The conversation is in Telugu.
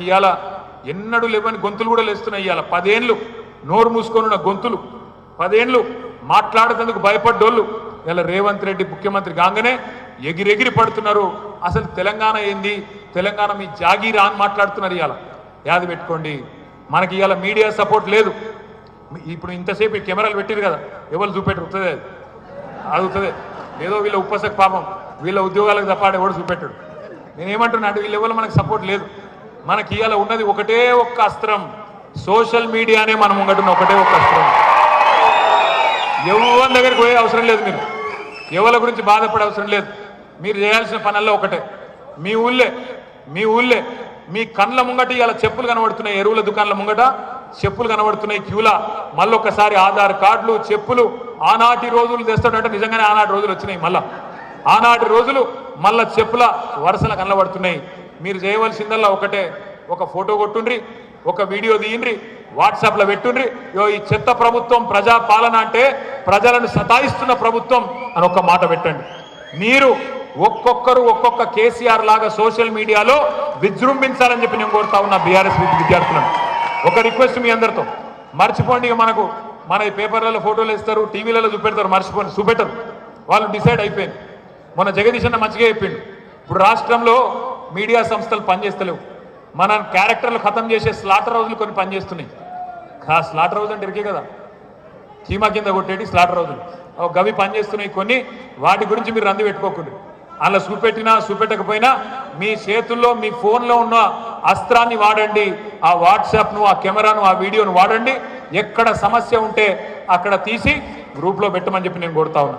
ఇవాళ ఎన్నడూ లేవని గొంతులు కూడా లేస్తున్నాయి. ఇవాళ 10 ఏళ్ళు నోరు మూసుకొనున్న గొంతులు, 10 ఏళ్ళు మాట్లాడేందుకు భయపడ్డోళ్ళు ఇలా రేవంత్ రెడ్డి ముఖ్యమంత్రి కాగానే ఎగిరెగిరి పడుతున్నారు. అసలు తెలంగాణ ఏంది, తెలంగాణ మీ జాగీరా అని మాట్లాడుతున్నారు. ఇవాళ యాది పెట్టుకోండి, మనకి ఇవాళ మీడియా సపోర్ట్ లేదు. ఇప్పుడు ఇంతసేపు కెమెరాలు పెట్టిరు కదా, ఎవరు చూపెట్టరు, అవుతుంది అదుగుతుంది ఏదో వీళ్ళ ఉప్పసకు పాపం వీళ్ళ ఉద్యోగాలకు తప్పాడు ఎవడు చూపెట్టాడు. నేనేమంటున్నా అంటే వీళ్ళ ఎవరు మనకు సపోర్ట్ లేదు. మనకి ఇవాళ ఉన్నది ఒకటే ఒక్క అస్త్రం, సోషల్ మీడియానే మనం ముంగటున్న ఒకటే ఒక్క అస్త్రం. ఎవరి దగ్గరికి పోయే అవసరం లేదు, మీరు ఎవరి గురించి బాధపడే అవసరం లేదు. మీరు చేయాల్సిన పనల్లో ఒకటే, మీ ఊళ్ళే మీ కండ్ల ముంగట ఇలా చెప్పులు కనబడుతున్నాయి, ఎరువుల దుకాణాల ముంగట చెప్పులు కనబడుతున్నాయి క్యూలా. మళ్ళొక్కసారి ఆధార్ కార్డులు చెప్పులు ఆనాటి రోజులు తెస్తాడంటే నిజంగానే ఆనాటి రోజులు వచ్చినాయి. మళ్ళా ఆనాటి రోజులు మళ్ళా చెప్పుల వరుసలు కనబడుతున్నాయి. మీరు చేయవలసిందల్లా ఒకటే, ఒక ఫోటో కొట్టుండ్రి, ఒక వీడియో తీయండి, వాట్సాప్లో పెట్టుండ్రి. ఈ చెత్త ప్రభుత్వం ప్రజా పాలన అంటే ప్రజలను సతాయిస్తున్న ప్రభుత్వం అని ఒక్క మాట పెట్టండి. మీరు ఒక్కొక్కరు ఒక్కొక్క కేసీఆర్ లాగా సోషల్ మీడియాలో విజృంభించాలని చెప్పి నేను కోరుతా ఉన్నా బీఆర్ఎస్ విద్యార్థులను. ఒక రిక్వెస్ట్ మీ అందరితో, మర్చిపోండి. మన పేపర్లలో ఫోటోలు ఇస్తారు, టీవీలలో చూపెడతారు, మర్చిపోండి, చూపెట్టరు. వాళ్ళు డిసైడ్ అయిపోయింది. మొన్న జగదీష్ అన్న మంచిగా చెప్పిండు, ఇప్పుడు రాష్ట్రంలో మీడియా సంస్థలు పనిచేస్తలేవు. మన క్యారెక్టర్లు ఖతం చేసే స్లాటర్ హౌజులు కొన్ని పనిచేస్తున్నాయి. స్లాటర్ హౌజ్ అంటే ఇరికే కదా, చీమా కింద కొట్టేటి స్లాటర్ హౌజులు గవి పనిచేస్తున్నాయి కొన్ని. వాటి గురించి మీరు రంది పెట్టుకోకుండా, అలా చూపెట్టినా చూపెట్టకపోయినా మీ చేతుల్లో మీ ఫోన్లో ఉన్న అస్త్రాన్ని వాడండి. ఆ వాట్సాప్ను, ఆ కెమెరాను, ఆ వీడియోను వాడండి. ఎక్కడ సమస్య ఉంటే అక్కడ తీసి గ్రూప్లో పెట్టమని చెప్పి నేను కోరుతా ఉన్నా.